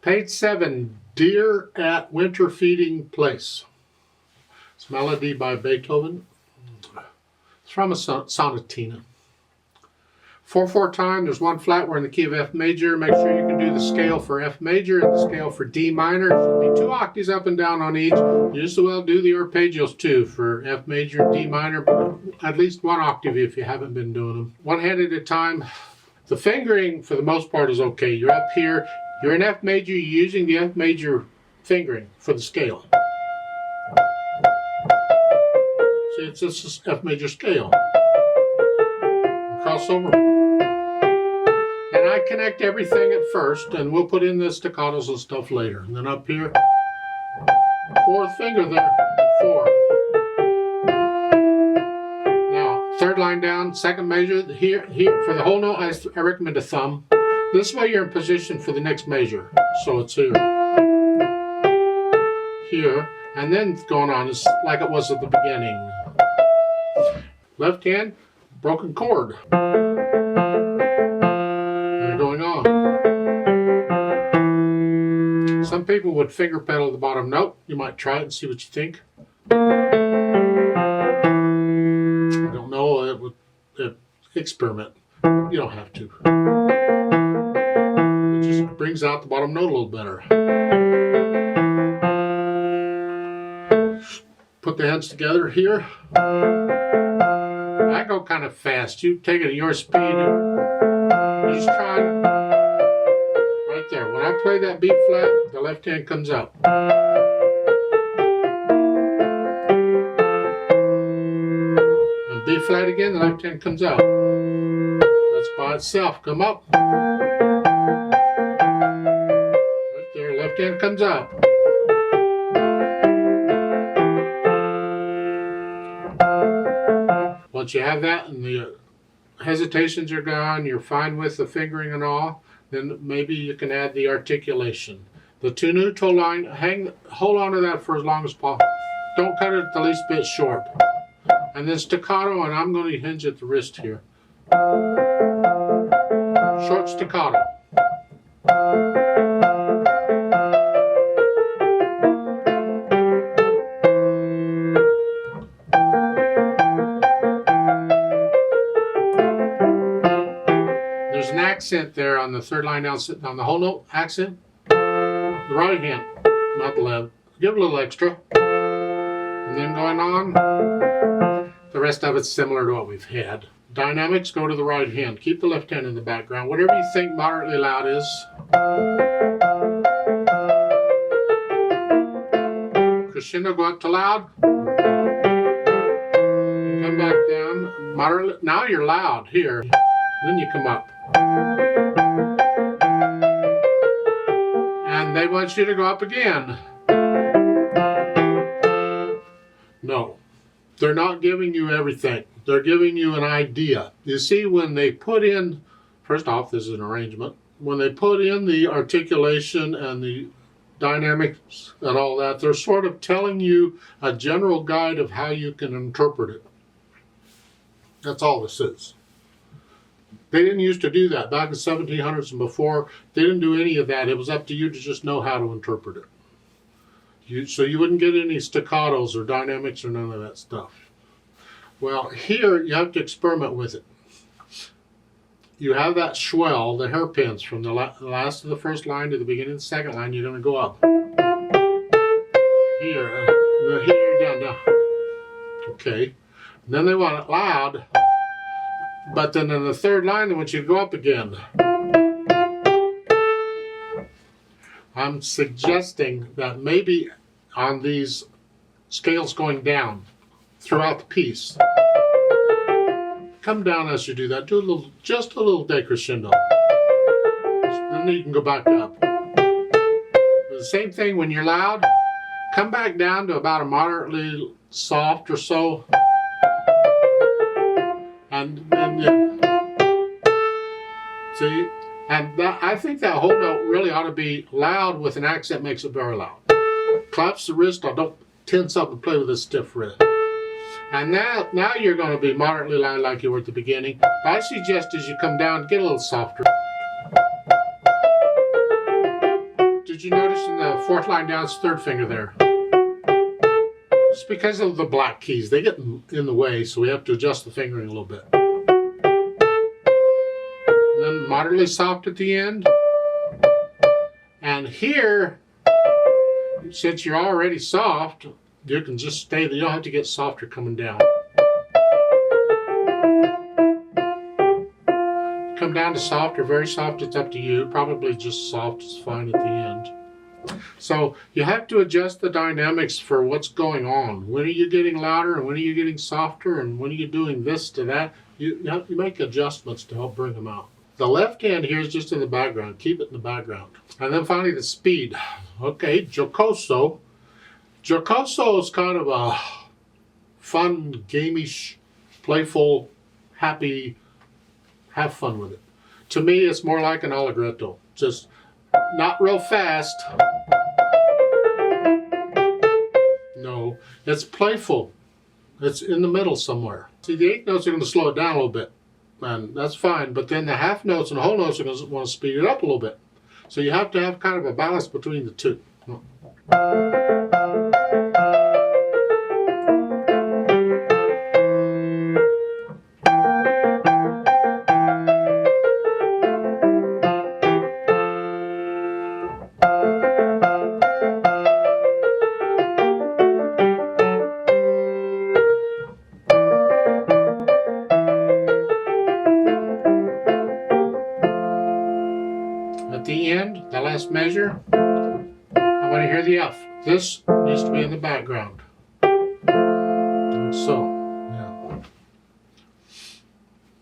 Page 7, Deer at Winter Feeding Place. It's a melody by Beethoven. It's from a sonatina. 4/4 time, there's one flat, we're in the key of F major. Make sure you can do the scale for F major and the scale for D minor. There should be 2 octaves up and down on each. You just as well do the arpeggios too for F major and D minor, but at least 1 octave if you haven't been doing them. One hand at a time. The fingering for the most part is okay. You're up here, you're in F major, you're using the F major fingering for the scale. See, it's just F major scale. Cross over. And I connect everything at first, and we'll put in the staccatos and stuff later. And then up here, 4th finger there, 4. Now, 3rd line down, 2nd measure, here, for the whole note, I recommend a thumb. This way you're in position for the next measure. So it's here, here, and then going on is like it was at the beginning. Left hand, broken chord. And going on. Some people would finger pedal the bottom note. You might try it and see what you think. I don't know, it would experiment. You don't have to. It just brings out the bottom note a little better. Put the hands together here. I go kind of fast. You take it at your speed. You just try it. Right there. When I play that B flat, the left hand comes out. And B flat again, the left hand comes out. That's by itself. Come up. Right there, left hand comes out. Once you have that and the hesitations are gone, you're fine with the fingering and all, then maybe you can add the articulation. The 2 neutral line, hold on to that for as long as possible. Don't cut it the least bit short. And then staccato, and I'm going to hinge at the wrist here. Short staccato. Accent there on the 3rd line down, on the whole note accent. The right hand, not the left. Give it a little extra. And then going on, the rest of it's similar to what we've had. Dynamics, go to the right hand. Keep the left hand in the background. Whatever you think moderately loud is. Crescendo, go up to loud. Come back down. Moderately. Now you're loud here. Then you come up. And they want you to go up again. No, they're not giving you everything. They're giving you an idea. You see, when they put in, first off, this is an arrangement. When they put in the articulation and the dynamics and all that, they're sort of telling you a general guide of how you can interpret it. That's all this is. They didn't used to do that. Back in the 1700s and before, they didn't do any of that. It was up to you to just know how to interpret it. So you wouldn't get any staccatos or dynamics or none of that stuff. Well, here you have to experiment with it. You have that swell, the hairpins, from the last of the 1st line to the beginning of the 2nd line. You're going to go up. Here, here, down. Okay. And then they want it loud. But then in the 3rd line, they want you to go up again. I'm suggesting that maybe on these scales going down throughout the piece, come down as you do that. Do a little, just a little decrescendo. Then you can go back up. The same thing when you're loud. Come back down to about a moderately soft or so. And then, see, and that, I think that whole note really ought to be loud with an accent, makes it very loud. Claps the wrist, or don't tense up and play with a stiff wrist. And now you're going to be moderately loud like you were at the beginning. I suggest as you come down, get a little softer. did you notice in the fourth line down, it's third finger there? It's because of the black keys. They get in the way, so we have to adjust the fingering a little bit. And then moderately soft at the end. And here, since you're already soft, you can just stay there. You don't have to get softer coming down. Come down to soft or very soft, it's up to you. Probably just soft is fine at the end. So you have to adjust the dynamics for what's going on. When are you getting louder and when are you getting softer and when are you doing this to that? You make adjustments to help bring them out. The left hand here is just in the background. Keep it in the background. And then finally the speed. Okay, Jocoso. Jocoso is kind of a fun, gamish, playful, happy, have fun with it. To me, it's more like an allegretto. Just not real fast. No, it's playful. It's in the middle somewhere. See, the eighth notes are going to slow it down a little bit, and that's fine. But then the half notes and the whole notes are going to want to speed it up a little bit. So you have to have kind of a balance between the two. At the end, the last measure, I want to hear the F. This needs to be in the background.